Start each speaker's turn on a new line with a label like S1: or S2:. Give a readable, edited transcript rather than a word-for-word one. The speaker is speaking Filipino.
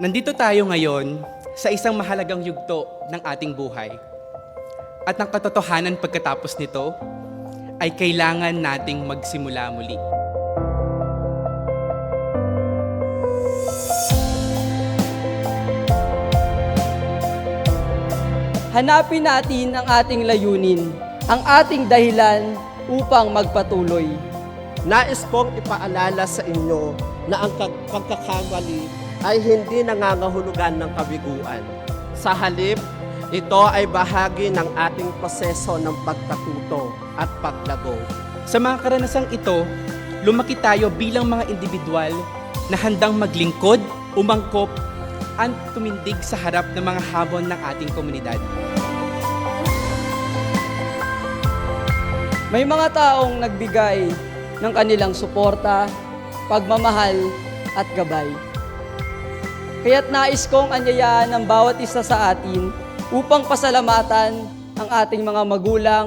S1: Nandito tayo ngayon sa isang mahalagang yugto ng ating buhay. At ang katotohanan pagkatapos nito ay kailangan nating magsimula muli.
S2: Hanapin natin ang ating layunin, ang ating dahilan upang magpatuloy.
S3: Nais kong ipaalala sa inyo na ang pagkakamali ay hindi nangangahulugan ng kabiguan. Sa halip, ito ay bahagi ng ating proseso ng pagkatuto at paglago.
S1: Sa mga karanasang ito, lumaki tayo bilang mga individual na handang maglingkod, umangkop, at tumindig sa harap ng mga hamon ng ating komunidad.
S2: May mga taong nagbigay ng kanilang suporta, pagmamahal at gabay. Kaya't nais kong anyayaan ng bawat isa sa atin upang pasalamatan ang ating mga magulang,